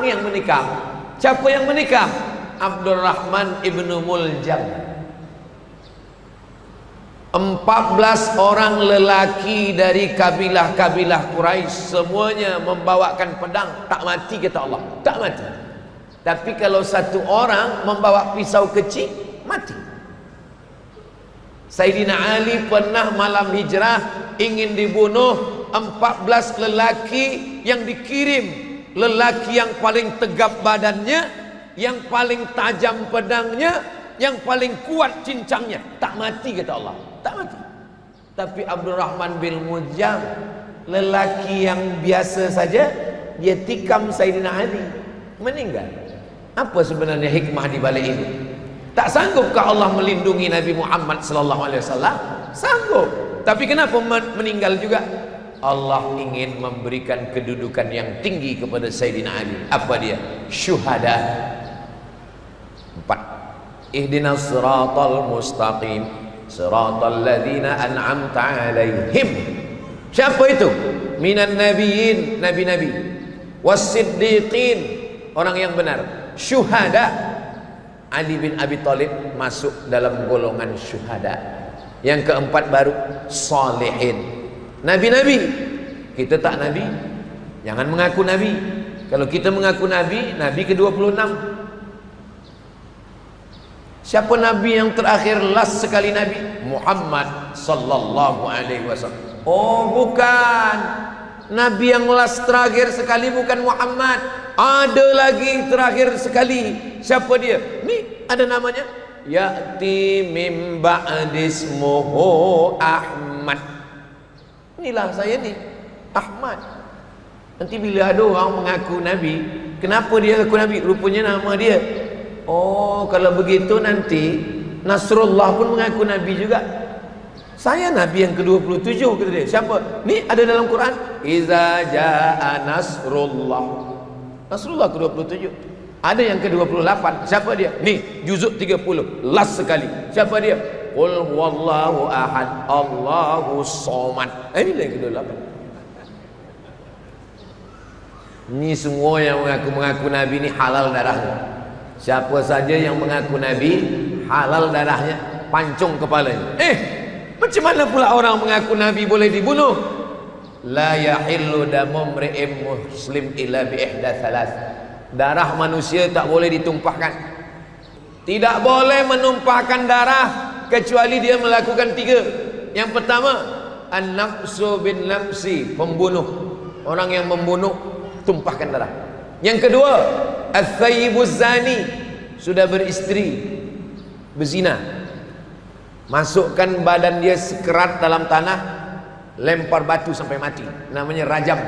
orang yang menikah. Siapa yang menikah? Abdurrahman ibnu Muljam. 14 orang lelaki dari kabilah-kabilah Quraisy, semuanya membawakan pedang, tak mati kata Allah, tak mati. Tapi kalau satu orang membawa pisau kecil, mati. Sayyidina Ali pernah malam hijrah ingin dibunuh 14 lelaki yang dikirim, lelaki yang paling tegap badannya, yang paling tajam pedangnya, yang paling kuat cincangnya, tak mati kata Allah, tak mati. Tapi Abdurrahman bin Muljam, lelaki yang biasa saja, dia tikam Sayyidina Ali, meninggal. Apa sebenarnya hikmah di balik ini? Tak sanggupkah Allah melindungi Nabi Muhammad sallallahu alaihi wasallam? Sanggup. Tapi kenapa meninggal juga? Allah ingin memberikan kedudukan yang tinggi kepada Sayyidina Ali. Apa dia? Syuhada. 4. Ihdinas siratal mustaqim, siratal ladzina an'amta alaihim. Siapa itu? Minan nabiyyin, nabi-nabi, was-siddiqin, orang yang benar. Syuhada. Ali bin Abi Thalib masuk dalam golongan syuhada. Yang keempat baru salihin. Nabi-nabi. Kita tak nabi, jangan mengaku nabi. Kalau kita mengaku nabi, nabi ke-26. Siapa nabi yang terakhir, last sekali nabi? Muhammad sallallahu alaihi wasallam. Oh bukan, nabi yang last terakhir sekali bukan Muhammad. Ada lagi terakhir sekali. Siapa dia? Ni ada namanya. Ya'ti mim ba'dismuhu Ahmad. Inilah saya ni, Ahmad. Nanti bila ada orang mengaku nabi, kenapa dia mengaku nabi? Rupanya nama dia. Oh, kalau begitu nanti Nasrullah pun mengaku nabi juga. Saya nabi yang ke-27 kata dia. Siapa? Ni ada dalam Quran. Iza jaa Nasrullah. Nasrullah ke-27. Ada yang ke-28. Siapa dia? Ni juzuk 30, last sekali. Siapa dia? Qul huwallahu ahad, Allahu somad. Ini yang ke-28. Ini semua yang mengaku nabi ni halal darahnya. Siapa saja yang mengaku nabi, halal darahnya, pancung kepalanya. Macam mana pula orang mengaku nabi boleh dibunuh? La yahillu damu mri'in muslim illa bi ihda thalath. Darah manusia tak boleh ditumpahkan. Tidak boleh menumpahkan darah kecuali dia melakukan 3. Yang pertama, an-nafsu bin nafsi, pembunuh. Orang yang membunuh, tumpahkan darah. Yang kedua, ats-tsayyibuz zani, sudah beristri, berzina. Masukkan badan dia sekerat dalam tanah, lempar batu sampai mati, namanya rajam.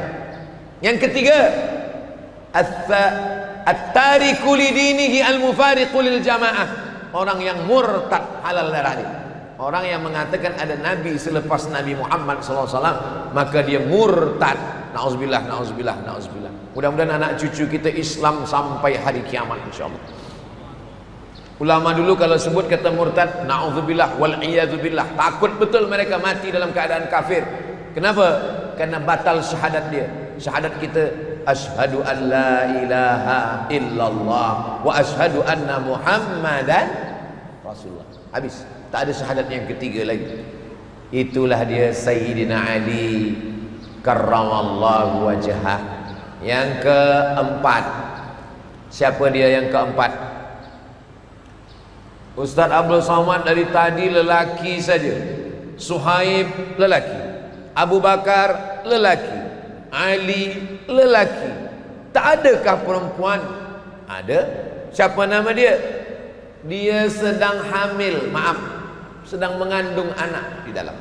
Yang ketiga, at-tariku lidinihi al-mufariqu lil jamaah, orang yang murtad, halal darah dia. Orang yang mengatakan ada nabi selepas Nabi Muhammad SAW, maka dia murtad. Nauzubillah, nauzubillah, nauzubillah. Mudah-mudahan anak cucu kita Islam sampai hari kiamat insyaallah. Ulama dulu kalau sebut kata murtad, na'udzubillah wal iyadzubillah, takut betul mereka mati dalam keadaan kafir. Kenapa? Karena batal syahadat dia. Syahadat kita, asyhadu an la ilaha illallah wa asyhadu anna muhammadan rasulullah. Habis, tak ada syahadat yang ketiga lagi. Itulah dia Sayyidina Ali karramallahu wajhah. Yang keempat, siapa dia yang keempat? Ustaz Abdul Somad dari tadi lelaki saja. Suhaib lelaki, Abu Bakar lelaki, Ali lelaki. Tak adakah perempuan? Ada. Siapa nama dia? Dia sedang hamil, maaf, sedang mengandung anak di dalam.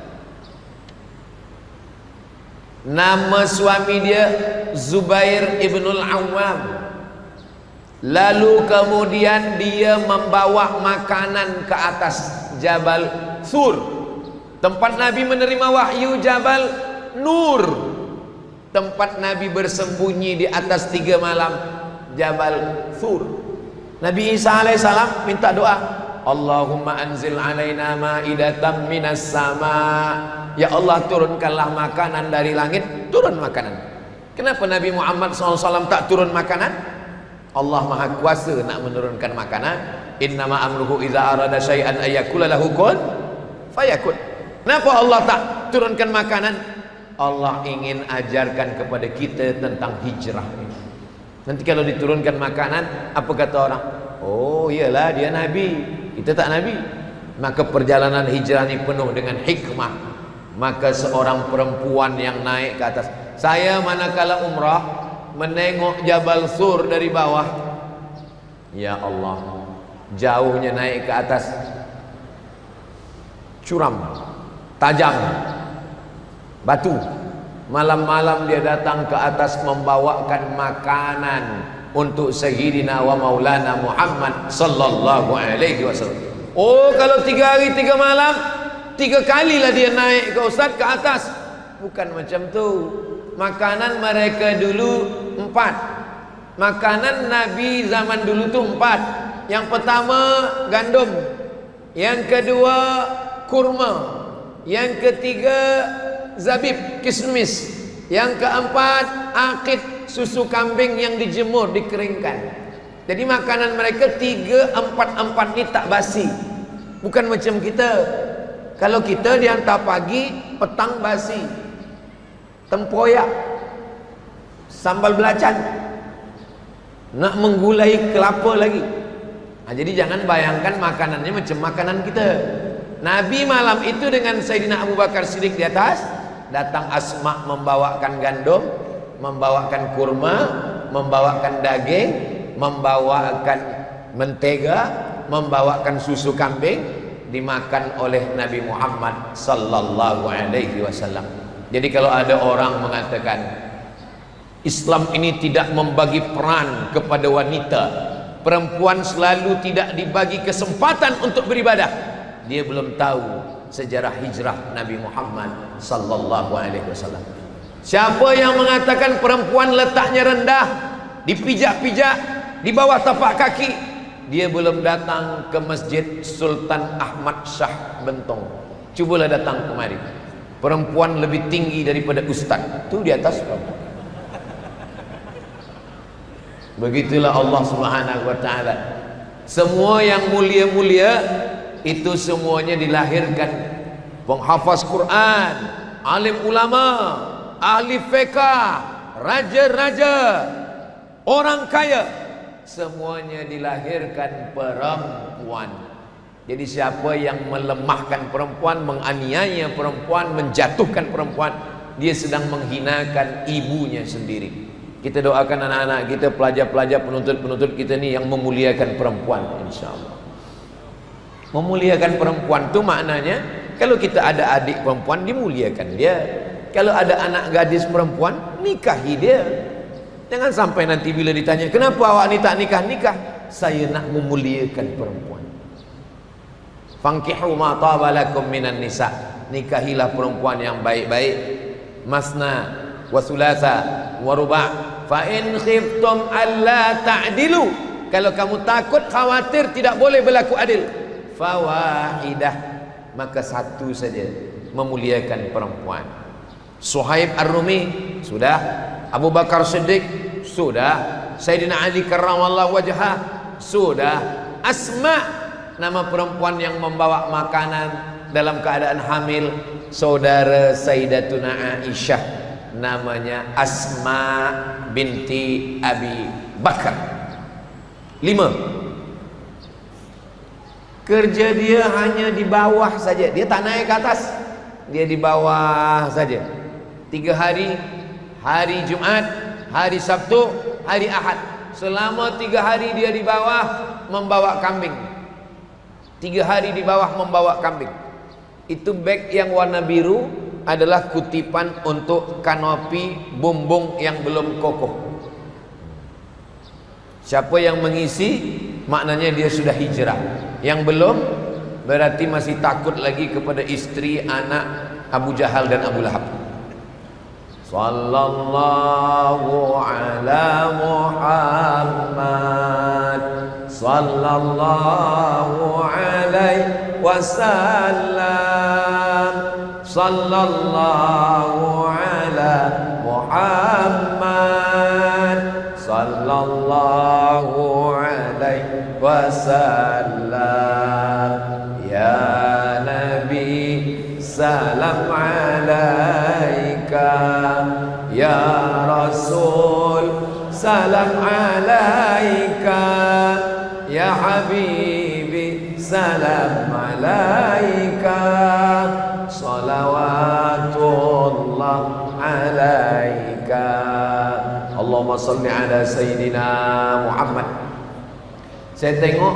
Nama suami dia Zubair ibnul Awwam. Lalu kemudian dia membawa makanan ke atas Jabal Thur, tempat Nabi menerima wahyu. Jabal Nur, tempat Nabi bersembunyi di atas 3 malam. Jabal Thur. Nabi Isa alaihissalam minta doa, Allahumma anzil alaina ma'idatan minas sama. Ya Allah, turunkanlah makanan dari langit. Turun makanan. Kenapa Nabi Muhammad SAW tak turun makanan? Allah Maha Kuasa nak menurunkan makanan. Innama amruhu idza arada syai'an ayyakula lahu kun fayakun. Kenapa Allah tak turunkan makanan? Allah ingin ajarkan kepada kita tentang hijrah. Nanti kalau diturunkan makanan, apa kata orang? Oh iyalah dia nabi, kita tak nabi. Maka perjalanan hijrah ini penuh dengan hikmah. Maka seorang perempuan yang naik ke atas, saya manakala umrah menengok Jabal Sur dari bawah, ya Allah, jauhnya naik ke atas, curam, tajam, batu. Malam-malam dia datang ke atas membawakan makanan untuk Sayyidina wa Maulana Muhammad sallallahu alaihi wasallam. Oh, kalau 3 hari 3 malam, 3 kalilah dia naik ke Ustaz ke atas. Bukan macam tu. Makanan mereka dulu 4. Makanan Nabi zaman dulu tu 4. Yang pertama gandum, yang kedua kurma, yang ketiga zabib, kismis, yang keempat akid, susu kambing yang dijemur, dikeringkan. Jadi makanan mereka 3, 4 ni tak basi. Bukan macam kita. Kalau kita dihantar pagi, petang basi. Tempoyak, sambal belacan, nak menggulai kelapa lagi. Jadi jangan bayangkan makanannya macam makanan kita. Nabi malam itu dengan Sayyidina Abu Bakar Siddiq di atas, datang Asma membawakan gandum, membawakan kurma, membawakan daging, membawakan mentega, membawakan susu kambing, dimakan oleh Nabi Muhammad sallallahu alaihi wasallam. Jadi kalau ada orang mengatakan Islam ini tidak membagi peran kepada wanita, perempuan selalu tidak dibagi kesempatan untuk beribadah, dia belum tahu sejarah hijrah Nabi Muhammad sallallahu alaihi wasallam. Siapa yang mengatakan perempuan letaknya rendah, dipijak-pijak di bawah tapak kaki, dia belum datang ke Masjid Sultan Ahmad Shah Bentong. Cubalah datang kemari. Perempuan lebih tinggi daripada ustaz. Tu di atas perempuan. Begitulah Allah Subhanahu wa taala. Semua yang mulia-mulia itu semuanya dilahirkan penghafaz Quran, alim ulama, ahli fiqh, raja-raja, orang kaya, semuanya dilahirkan perempuan. Jadi siapa yang melemahkan perempuan, menganiaya perempuan, menjatuhkan perempuan, dia sedang menghinakan ibunya sendiri. Kita doakan anak-anak kita, pelajar-pelajar, penuntut-penuntut kita ni yang memuliakan perempuan, insya-Allah. Memuliakan perempuan tu maknanya kalau kita ada adik perempuan, dimuliakan dia. Kalau ada anak gadis perempuan, nikahi dia. Jangan sampai nanti bila ditanya, kenapa awak ni tak nikah-nikah? Saya nak memuliakan perempuan. Fankihu ma taba lakum minan nisa, nikahilah perempuan yang baik-baik. Masna wa thulatha wa ruba', fa in khiftum alla ta'dilu, kalau kamu takut khawatir tidak boleh berlaku adil, fawahidah, maka satu saja, memuliakan perempuan. Suhaib Ar-Rumi sudah, Abu Bakar Siddiq sudah, Sayyidina Ali karramallahu wajhah sudah, Asma, nama perempuan yang membawa makanan dalam keadaan hamil, saudara Sayyidatuna Aisyah, namanya Asma binti Abi Bakar. 5. Kerja dia hanya di bawah saja, dia tak naik ke atas, dia di bawah saja. 3 hari, hari Jumat, hari Sabtu, hari Ahad, selama 3 hari dia di bawah membawa kambing. 3 hari di bawah membawa kambing. Itu beg yang warna biru adalah kutipan untuk kanopi bumbung yang belum kokoh. Siapa yang mengisi, maknanya dia sudah hijrah. Yang belum, berarti masih takut lagi kepada istri, anak Abu Jahal dan Abu Lahab. Sallallahu ala Muhammad, sallallahu alaihi wasallam, sallallahu ala Muhammad, sallallahu alaihi wasallam. Ya Nabi salam alaika, ya Rasul salam alaika, ya Habibi salam alaika, salawatullah alaika. Allahumma salli ala Sayyidina Muhammad. Saya tengok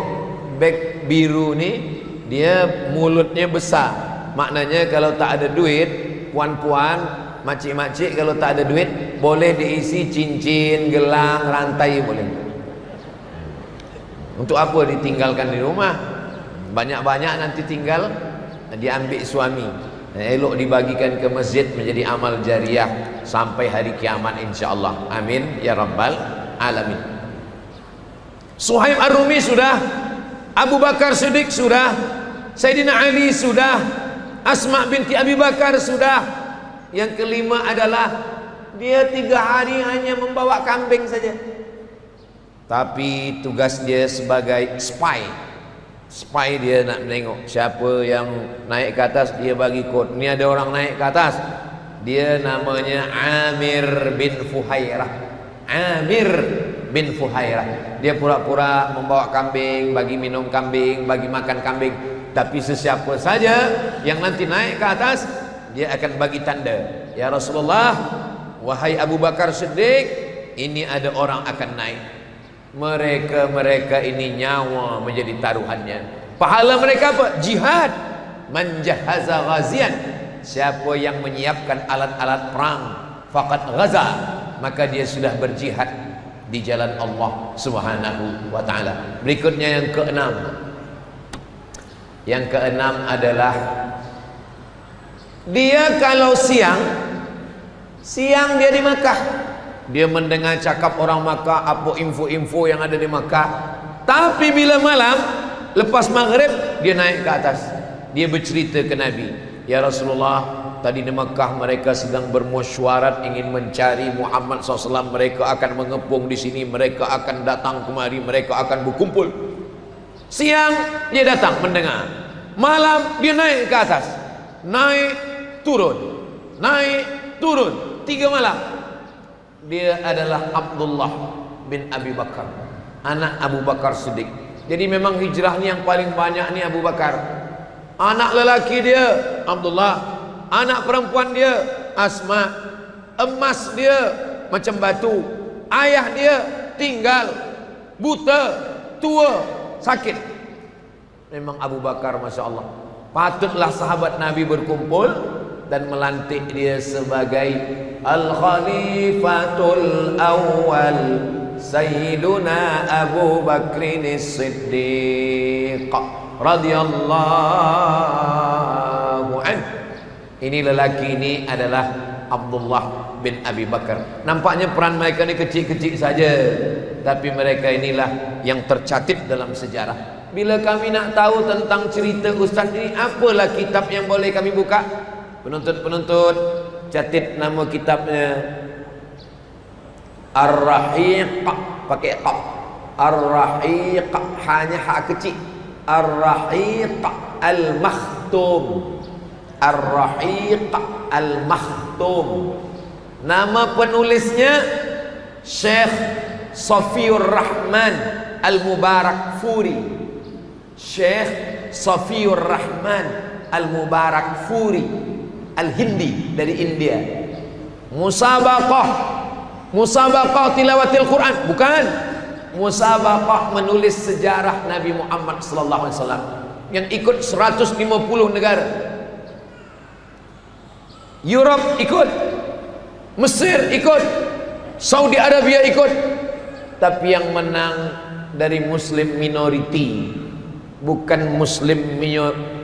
beg biru ni, dia mulutnya besar. Maknanya kalau tak ada duit, puan-puan, makcik-makcik, kalau tak ada duit boleh diisi cincin, gelang, rantai boleh. Untuk apa ditinggalkan di rumah? Banyak-banyak nanti tinggal diambil suami. Elok dibagikan ke masjid menjadi amal jariah sampai hari kiamat insyaallah. Amin ya rabbal alamin. Suhaib Ar-Rumi sudah, Abu Bakar Siddiq sudah, Sayyidina Ali sudah, Asma binti Abi Bakar sudah. Yang kelima adalah dia 3 hari hanya membawa kambing saja, tapi tugas dia sebagai spy. Spy, dia nak menengok siapa yang naik ke atas, dia bagi kod. Ni ada orang naik ke atas, dia namanya Amir bin Fuhairah. Amir bin Fuhairah. Dia pura-pura membawa kambing, bagi minum kambing, bagi makan kambing. Tapi sesiapa saja yang nanti naik ke atas, dia akan bagi tanda. Ya Rasulullah, wahai Abu Bakar Siddiq, ini ada orang akan naik. Mereka ini nyawa menjadi taruhannya. Pahala mereka apa? Jihad. Man jahaza ghazian, siapa yang menyiapkan alat-alat perang, faqad ghaza, maka dia sudah berjihad di jalan Allah Subhanahu wa taala. Berikutnya yang keenam. Yang keenam adalah dia kalau siang dia di Makkah. Dia mendengar cakap orang Makkah, apa info-info yang ada di Makkah. Tapi bila malam, lepas maghrib, dia naik ke atas. Dia bercerita ke Nabi, ya Rasulullah, tadi di Makkah mereka sedang bermusyawarat ingin mencari Muhammad SAW. Mereka akan mengepung di sini, mereka akan datang kemari, mereka akan berkumpul. Siang dia datang mendengar, malam dia naik ke atas. Naik turun, naik turun, 3 malam. Dia adalah Abdullah bin Abi Bakar, anak Abu Bakar Siddiq. Jadi memang hijrahnya yang paling banyak ni Abu Bakar. Anak lelaki dia Abdullah, anak perempuan dia Asma. Emas dia macam batu. Ayah dia tinggal, buta, tua, sakit. Memang Abu Bakar Masya Allah. Patutlah sahabat Nabi berkumpul dan melantik dia sebagai Al-Khalifatul Awwal Sayyiduna Abu Bakrin As-Siddiq radhiyallahu anhu. Ini lelaki ini adalah Abdullah bin Abi Bakar. Nampaknya peran mereka ni kecil-kecil saja, tapi mereka inilah yang tercatat dalam sejarah. Bila kami nak tahu tentang cerita ustaz ini, apalah kitab yang boleh kami buka? Penuntut-penuntut, catat nama kitabnya Ar-Rahiq, pakai qaf. Ar-Rahiq, hanya hak kecil. Ar-Rahiq Al-Makhtum. Ar-Rahiq Al-Makhtum. Nama penulisnya Syekh Safiur Rahman Al-Mubarak Furi. Syekh Safiur Rahman Al-Mubarak Furi, Al-Hindi, dari India. Musabaqah tilawatil Quran, bukan. Musabaqah menulis sejarah Nabi Muhammad sallallahu alaihi wasallam yang ikut 150 negara. Europe ikut, Mesir ikut, Saudi Arabia ikut. Tapi yang menang dari Muslim minority, bukan Muslim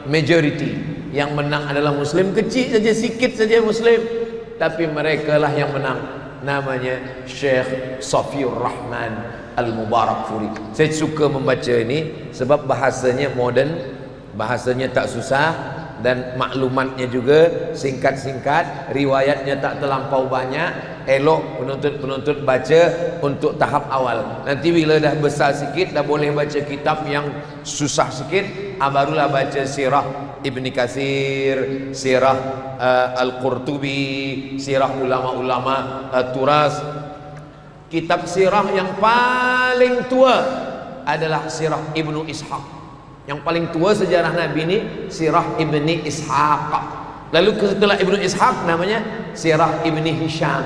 majority. Yang menang adalah Muslim kecil saja, sikit saja Muslim, tapi mereka lah yang menang. Namanya Syekh Safiur Rahman Al-Mubarak Furi. Saya suka membaca ini sebab bahasanya moden, bahasanya tak susah, dan maklumatnya juga singkat-singkat, riwayatnya tak terlampau banyak. elok penuntut-penuntut baca untuk tahap awal. Nanti bila dah besar sikit, dah boleh baca kitab yang susah sikit, barulah baca sirah Ibn Katsir, sirah Al-Qurtubi, sirah ulama-ulama turas. Kitab sirah yang paling tua adalah sirah Ibnu Ishaq. Yang paling tua sejarah Nabi ini sirah Ibni Ishaq. Lalu setelah Ibnu Ishaq namanya sirah Ibni Hisham.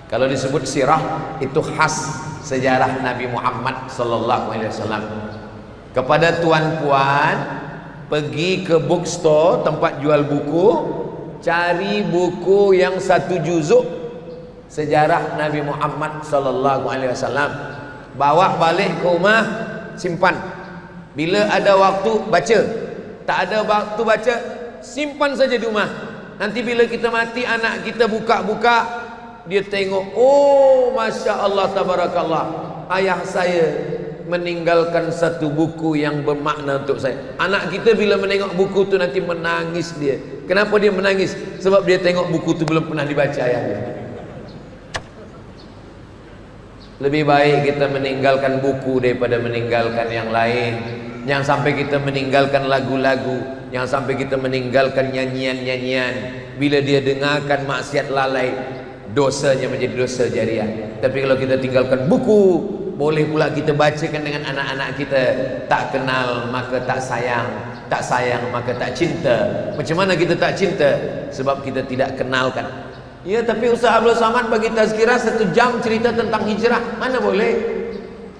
Kalau disebut sirah itu khas sejarah Nabi Muhammad sallallahu alaihi wasallam. Kepada tuan-puan, pergi ke bookstore, tempat jual buku, cari buku yang 1 juzuk sejarah Nabi Muhammad sallallahu alaihi wasallam. Bawa balik ke rumah, simpan. Bila ada waktu baca, tak ada waktu baca, simpan saja di rumah. Nanti bila kita mati, anak kita buka-buka, dia tengok, oh Masya Allah tabarakallah, ayah saya meninggalkan satu buku yang bermakna untuk saya. Anak kita bila menengok buku tu nanti menangis dia. Kenapa dia menangis? Sebab dia tengok buku tu belum pernah dibaca ayahnya. Lebih baik kita meninggalkan buku daripada meninggalkan yang lain. Jangan sampai kita meninggalkan lagu-lagu, jangan sampai kita meninggalkan nyanyian-nyanyian. Bila dia dengarkan maksiat lalai, dosanya menjadi dosa jariah. Tapi kalau kita tinggalkan buku, boleh pula kita bacakan dengan anak-anak kita. Tak kenal maka tak sayang, tak sayang maka tak cinta. Macam mana kita tak cinta? Sebab kita tidak kenalkan. Ya, tapi Ustaz Abdul Samad bagi tazkirah 1 jam cerita tentang hijrah, mana boleh?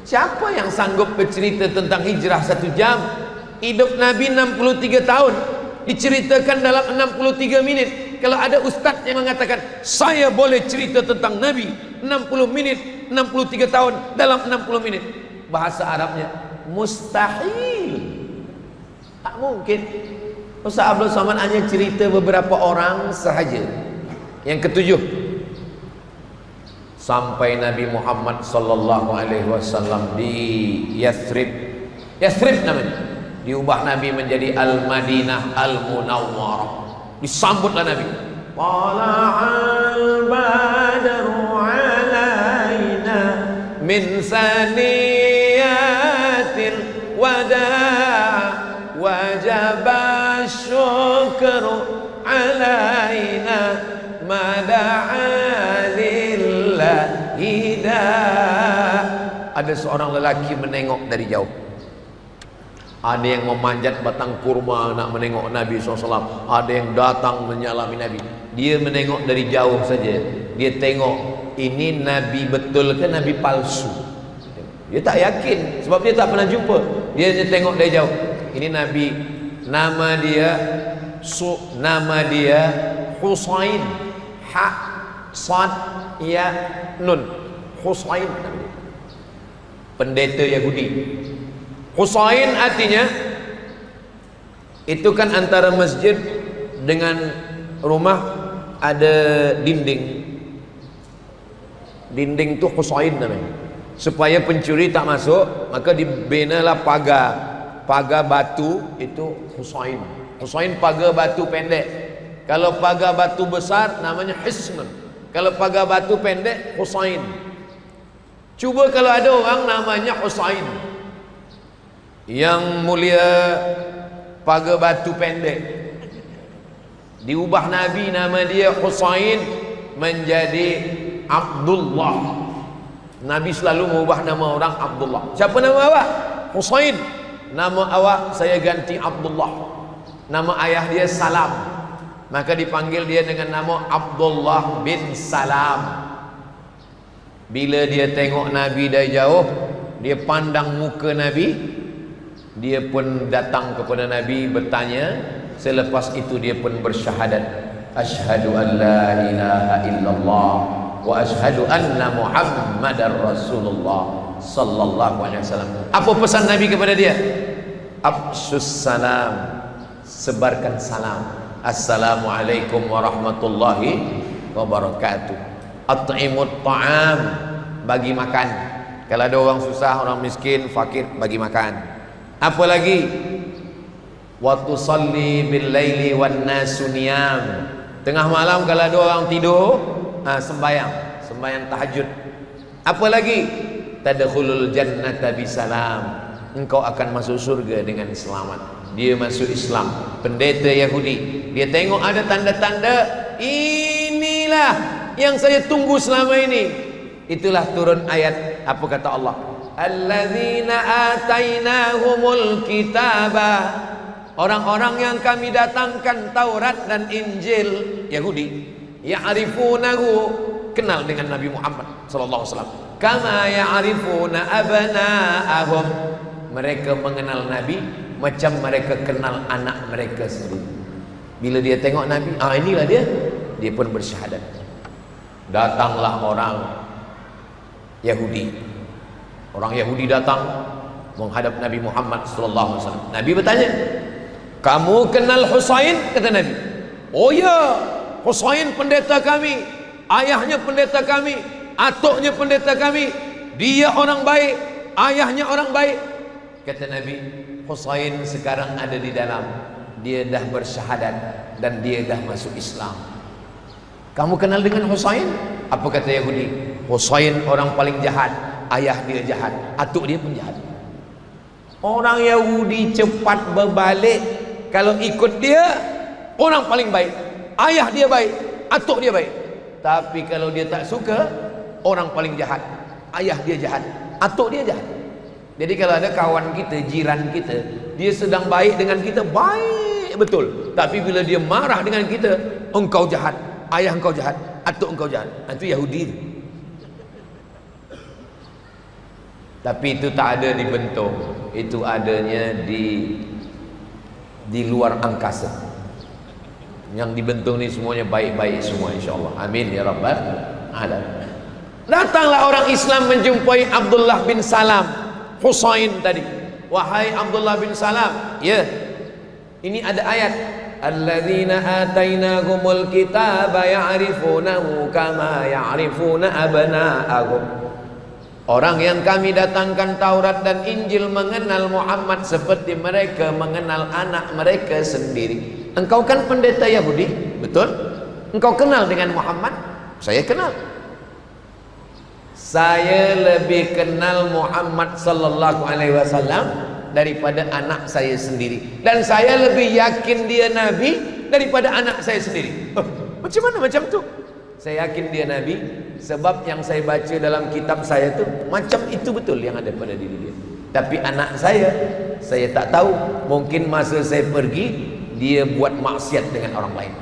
Siapa yang sanggup bercerita tentang hijrah 1 jam? Hidup Nabi 63 tahun diceritakan dalam 63 minit. Kalau ada ustaz yang mengatakan saya boleh cerita tentang Nabi 60 minit, 63 tahun dalam 60 minit, bahasa Arabnya mustahil, tak mungkin. Ustaz Abdul Samad hanya cerita beberapa orang sahaja. Yang ketujuh, sampai Nabi Muhammad sallallahu alaihi wasallam di Yathrib. Yathrib namanya. Diubah Nabi menjadi Al-Madinah Al-Munawwarah. Disambutlah Nabi. Tala'al badru alaina min saniyatil wada' wajaba syukru alaina Ada seorang lelaki menengok dari jauh. Ada yang memanjat batang kurma nak menengok Nabi SAW. Ada yang datang menyalami Nabi. Dia menengok dari jauh saja. Dia tengok ini Nabi betul ke Nabi palsu. Dia tak yakin sebab dia tak pernah jumpa. Dia hanya tengok dari jauh. Ini Nabi, nama dia Husain. Ha, sad, ya, nun. Husain, pendeta Yahudi. Husain artinya itu kan antara masjid dengan rumah ada dinding. Dinding tu Husain namanya. Supaya pencuri tak masuk, maka dibinalah pagar batu itu Husain. Husain pagar batu pendek. Kalau pagar batu besar namanya Hisn. Kalau pagar batu pendek Husain. Cuba kalau ada orang namanya Husain, yang mulia pagar batu pendek, diubah Nabi nama dia Husain menjadi Abdullah. Nabi selalu mengubah nama orang Abdullah. Siapa nama awak? Husain. Nama awak saya ganti Abdullah. Nama ayah dia Salam, maka dipanggil dia dengan nama Abdullah bin Salam. Bila dia tengok Nabi dari jauh, dia pandang muka Nabi, dia pun datang kepada Nabi bertanya. Selepas itu dia pun bersyahadat, asyhadu an la ilaha illallah wa asyhadu anna Muhammadar Rasulullah sallallahu alaihi wasallam. Apa pesan Nabi kepada dia? Afshus salam, sebarkan salam. Assalamualaikum warahmatullahi wabarakatuh. At'imut ta'am, bagi makan. Kalau ada orang susah, orang miskin, fakir, bagi makan. Apa lagi? Wa tusalli bil laili wan nasu niyam. Tengah malam kalau ada orang tidur, sembahyang tahajud. Apa lagi? Tadkhulul jannata bisalam, engkau akan masuk surga dengan selamat. Dia masuk Islam, pendeta Yahudi, dia tengok ada tanda-tanda, inilah yang saya tunggu selama ini. Itulah turun ayat, apa kata Allah? Alladzina atainahumul kitaba, orang-orang yang kami datangkan Taurat dan Injil, Yahudi, ya'rifunahu, kenal dengan Nabi Muhammad sallallahu alaihi wasallam, kama ya'rifuna abna'ahum, mereka mengenal Nabi macam mereka kenal anak mereka sendiri. Bila dia tengok Nabi, inilah dia pun bersyahadat. Datanglah orang Yahudi datang menghadap Nabi Muhammad sallallahu alaihi wasallam. Nabi bertanya, kamu kenal Husain? Kata Nabi, oh ya, Husain pendeta kami, ayahnya pendeta kami, atuknya pendeta kami, dia orang baik, ayahnya orang baik. Kata Nabi, Husain sekarang ada di dalam, dia dah bersyahadat dan dia dah masuk Islam. Kamu kenal dengan Husain? Apa kata Yahudi? Husain orang paling jahat, ayah dia jahat, atuk dia pun jahat. Orang Yahudi cepat berbalik, kalau ikut dia orang paling baik, ayah dia baik, atuk dia baik. Tapi kalau dia tak suka, orang paling jahat, ayah dia jahat, atuk dia jahat. Jadi kalau ada kawan kita, jiran kita, dia sedang baik dengan kita, baik betul, tapi bila dia marah dengan kita, engkau jahat, ayah engkau jahat, atuk engkau jahat, itu Yahudi. Tapi itu tak ada di Bentong, itu adanya di luar angkasa. Yang di Bentong ni semuanya baik-baik semua, insyaAllah. Amin ya rabbal alamin. Datanglah orang Islam menjumpai Abdullah bin Salam, Husain tadi. Wahai Abdullah bin Salam, ya, ini ada ayat, alladzina atainahumul kitaba ya'rifunahu kama ya'rifuna abna'ahum. Orang yang kami datangkan Taurat dan Injil mengenal Muhammad seperti mereka mengenal anak mereka sendiri. Engkau kan pendeta Yahudi, betul? Engkau kenal dengan Muhammad? Saya kenal. Saya lebih kenal Muhammad sallallahu alaihi wasallam daripada anak saya sendiri, dan saya lebih yakin dia nabi daripada anak saya sendiri. Macam mana macam tu? Saya yakin dia nabi sebab yang saya baca dalam kitab saya tu macam itu betul yang ada pada diri dia. Tapi anak saya tak tahu, mungkin masa saya pergi dia buat maksiat dengan orang lain.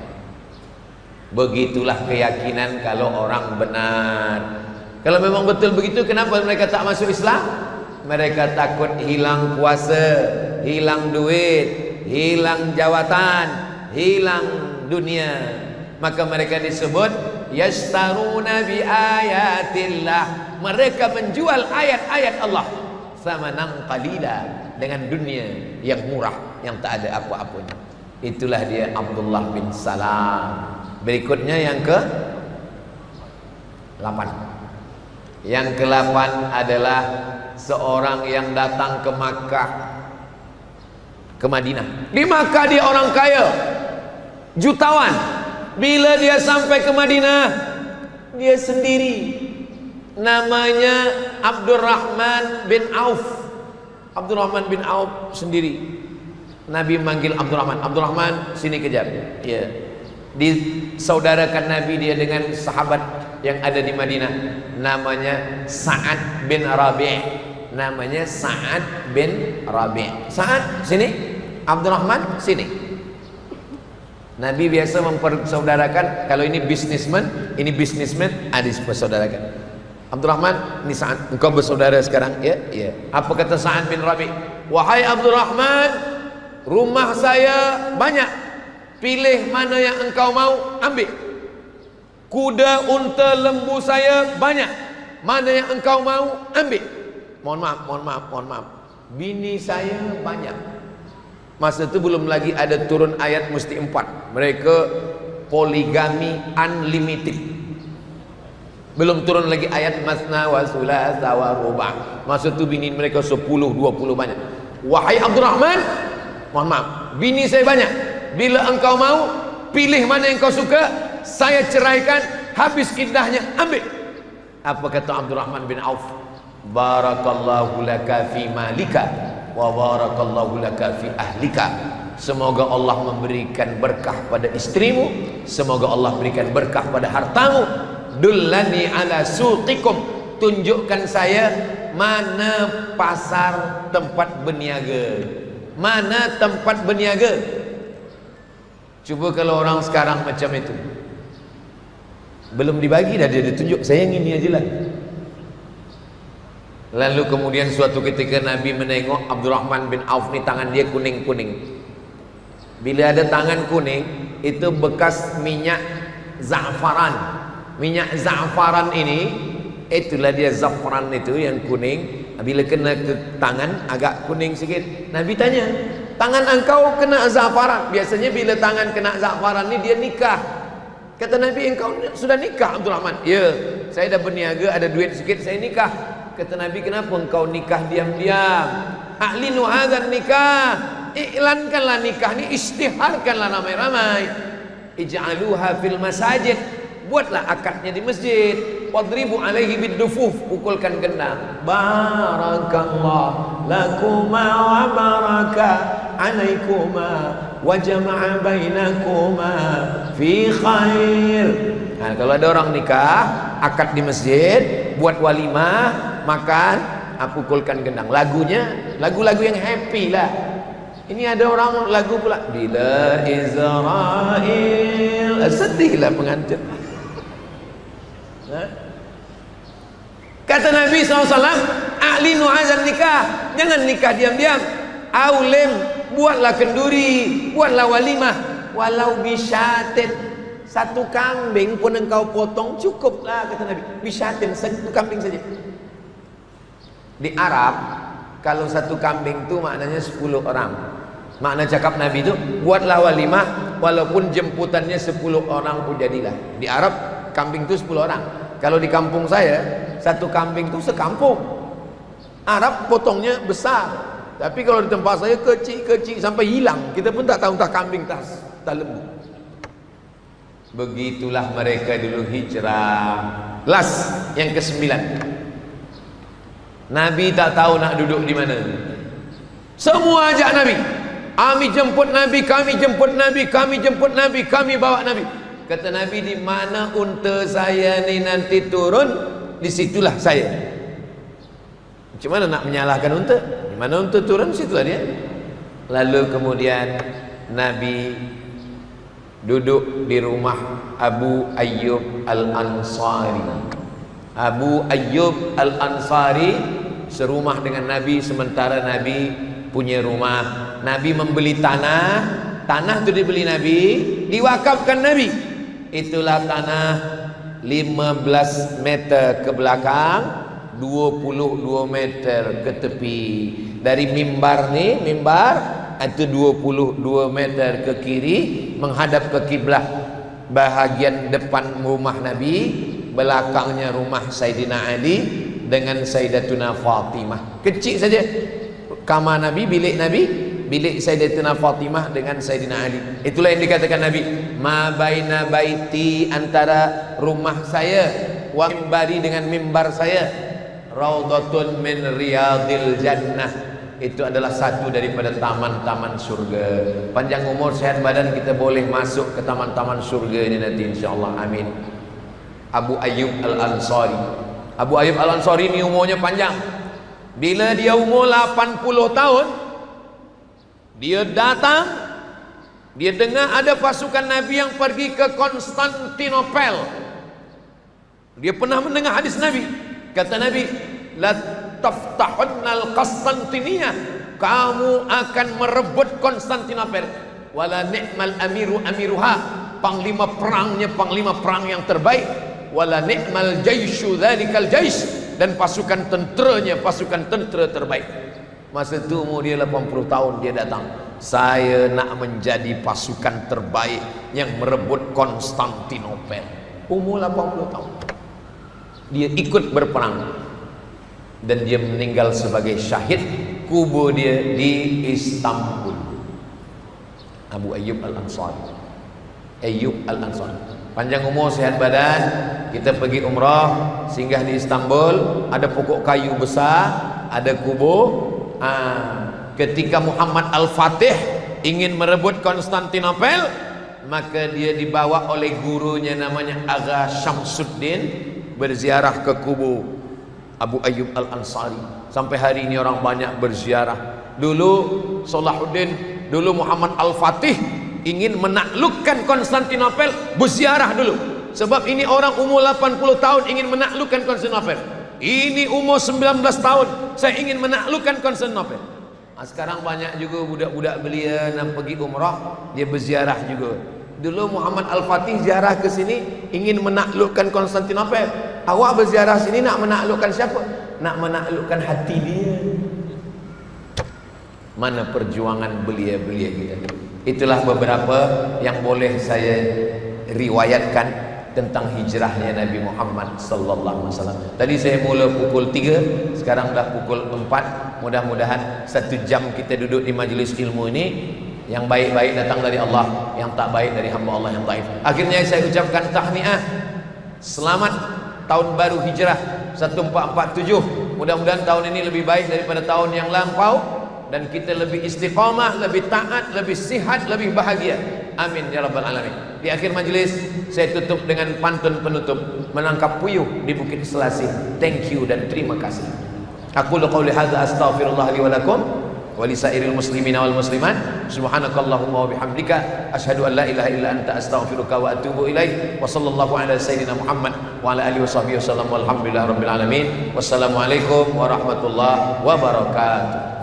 Begitulah keyakinan kalau orang benar. Kalau memang betul begitu, kenapa mereka tak masuk Islam? Mereka takut hilang kuasa, hilang duit, hilang jawatan, hilang dunia. Maka mereka disebut yashtaruna bi ayatillah. Mereka menjual ayat-ayat Allah samanan qalila, dengan dunia yang murah, yang tak ada apa-apanya. Itulah dia Abdullah bin Salam. Berikutnya yang ke-8. Yang ke-8 adalah seorang yang datang ke Makkah, ke Madinah. Di Makkah dia orang kaya, jutawan. Bila dia sampai ke Madinah, dia sendiri. Namanya Abdurrahman bin Auf. Abdurrahman bin Auf sendiri. Nabi manggil Abdurrahman, Abdurrahman sini kejar. Ya. Disaudarakan Nabi dia dengan sahabat yang ada di Madinah, namanya Sa'ad bin Rabi'. Namanya Sa'ad bin Rabi'. Sa'ad sini, Abdurrahman sini. Nabi biasa mempersaudarakan, kalau ini businessman, dipersaudarakan. Abdurrahman, ini Sa'ad, engkau bersaudara sekarang, ya? Ya. Apa kata Sa'ad bin Rabi'? Wahai Abdurrahman, rumah saya banyak. Pilih mana yang engkau mau, ambil. Kuda, unta, lembu saya banyak. Mana yang engkau mau, ambil. Mohon maaf. Bini saya banyak. Masa itu belum lagi ada turun ayat mesti 4. Mereka poligami unlimited. Belum turun lagi ayat masna wa thulatha wa ruba'. Masa itu bini mereka 10, 20 banyak. Wahai Abdurrahman, mohon maaf, bini saya banyak. Bila engkau mau, pilih mana yang kau suka, saya ceraikan, habis iddahnya ambil. Apa kata Abdurrahman bin Auf? Barakallahu laka fi malika wa barakallahu laka fi ahlika. Semoga Allah memberikan berkah pada istrimu, semoga Allah berikan berkah pada hartamu. Dullani ala suqikum, tunjukkan saya mana pasar tempat berniaga, mana tempat berniaga. Cuba kalau orang sekarang macam itu, belum dibagi dah dia ditunjuk, saya yang ini aja lah. Lalu kemudian suatu ketika Nabi menengok Abdurrahman bin Auf ni, tangan dia kuning-kuning. Bila ada tangan kuning, itu bekas minyak za'faran. Minyak za'faran ini, itulah dia za'faran itu yang kuning. Bila kena ke tangan agak kuning sikit, Nabi tanya, tangan engkau kena za'faran? Biasanya bila tangan kena za'faran ni dia nikah. Kata Nabi, engkau sudah nikah Abdurrahman? Ya, saya dah berniaga, ada duit sikit, saya nikah. Kata Nabi, kenapa engkau nikah diam-diam? A'linu hadzal nikah, iklankanlah nikah ni, isytiharkanlah ramai-ramai. Ij'aluha fil masajid, buatlah akadnya di masjid. Wadribu alaihi biddufuf, pukulkan gendang. Barakallah lakuma wa baraka alaikuma wa jama'a bainakuma fi khair. Nah, kalau ada orang nikah, akad di masjid, buat walimah, makan, pukulkan gendang. Lagunya lagu-lagu yang happy lah. Ini ada orang lagu pula, bila Israel, sedih lah pengantin. Kata Nabi SAW, a'linu azan nikah, jangan nikah diam-diam. Aulim, buatlah kenduri, buatlah walimah, walau bisyatin, satu kambing pun engkau potong cukuplah, kata Nabi. Bisyatin, satu kambing saja. Di Arab, kalau satu kambing tu maknanya 10 orang. Makna cakap Nabi itu, buatlah walimah, walaupun jemputannya 10 orang pun jadilah. Di Arab, kambing itu 10 orang. Kalau di kampung saya, satu kambing itu sekampung. Arab potongnya besar, tapi kalau di tempat saya kecil-kecil sampai hilang. Kita pun tak tahu entah kambing tak lembu. Begitulah mereka dulu hijrah. Las yang ke-9, Nabi tak tahu nak duduk di mana. Semua ajak Nabi. Kami jemput Nabi, kami jemput Nabi, kami jemput Nabi, kami bawa Nabi. Kata Nabi, di mana unta saya ni nanti turun, disitulah saya. Macam mana nak menyalahkan unta? Di mana unta turun, situlah dia. Lalu kemudian Nabi duduk di rumah Abu Ayyub Al-Ansari. Abu Ayyub Al-Ansari serumah dengan Nabi, sementara Nabi punya rumah. Nabi membeli tanah itu dibeli Nabi, diwakafkan Nabi. Itulah tanah 15 meter ke belakang, 22 meter ke tepi. Dari mimbar ni, mimbar itu 22 meter ke kiri, menghadap ke kiblat. Bahagian depan rumah Nabi, belakangnya rumah Sayyidina Ali dengan Sayyidatuna Fatimah. Kecil saja kamar Nabi, bilik Nabi, bilik Sayyidatuna Fatimah dengan Sayyidina Ali. Itulah yang dikatakan Nabi, ma baina baiti, antara rumah saya wa mimbari dengan mimbar saya, raudhatun min riyadil jannah, itu adalah satu daripada taman-taman surga. Panjang umur, sehat badan, kita boleh masuk ke taman-taman surga ini nanti insyaallah, amin. Abu Ayyub Al-Ansari. Abu Ayyub Al-Ansari ini umurnya panjang. Bila dia umur 80 tahun, dia datang, dia dengar ada pasukan Nabi yang pergi ke Konstantinopel. Dia pernah mendengar hadis Nabi. Kata Nabi, la taftahunnal Konstantiniyah, kamu akan merebut Konstantinopel. Wala ni'mal amiru amiruha, panglima perang yang terbaik. Wala ni'mal jaisyu dzalikal jais, dan pasukan tenteranya pasukan tentera terbaik. Masa itu umur dia 80 tahun, dia datang, saya nak menjadi pasukan terbaik yang merebut Konstantinopel. Umur 80 tahun dia ikut berperang, dan dia meninggal sebagai syahid. Kubur dia di Istanbul. Abu Ayyub Al-Ansari. Ayyub Al-Ansari. panjang umur sehat badan, kita pergi umrah, singgah di Istanbul, ada pokok kayu besar, ada kubur. Ketika Muhammad Al-Fatih ingin merebut Konstantinopel, maka dia dibawa oleh gurunya namanya Agha Syamsuddin berziarah ke kubur Abu Ayyub Al-Ansari. Sampai hari ini orang banyak berziarah. Dulu Salahuddin, dulu Muhammad Al-Fatih ingin menaklukkan Konstantinopel, berziarah dulu. Sebab ini orang umur 80 tahun ingin menaklukkan Konstantinopel. Ini umur 19 tahun, saya ingin menaklukkan Konstantinopel. Sekarang banyak juga budak-budak belia yang pergi umrah, dia berziarah juga. Dulu Muhammad Al-Fatih ziarah ke sini ingin menaklukkan Konstantinopel. Awak berziarah sini nak menaklukkan siapa? Nak menaklukkan hati dia. Mana perjuangan belia-belia kita. Itulah beberapa yang boleh saya riwayatkan tentang hijrahnya Nabi Muhammad sallallahu alaihi wasallam. Tadi saya mula pukul 3, sekarang dah pukul 4. Mudah-mudahan 1 jam kita duduk di majlis ilmu ini, yang baik-baik datang dari Allah, yang tak baik dari hamba Allah yang taif. Akhirnya saya ucapkan tahniah, selamat tahun baru hijrah 1447. Mudah-mudahan tahun ini lebih baik daripada tahun yang lampau, dan kita lebih istiqamah, lebih taat, lebih sihat, lebih bahagia. Amin ya rabbal alamin. Di akhir majlis saya tutup dengan pantun penutup, menangkap puyuh di Bukit Selasih. Thank you dan terima kasih. Aku qouli hadza astaghfirullah li wa lakum wa li sairil muslimina wal muslimat. Subhanakallahumma wa bihamdika asyhadu an la ilaha illa anta astaghfiruka wa atubu ilaik. Wa sallallahu ala sayyidina Muhammad wa ala alihi washabbihi wasallam walhamdulillahirabbil alamin. Wassalamualaikum warahmatullahi wabarakatuh.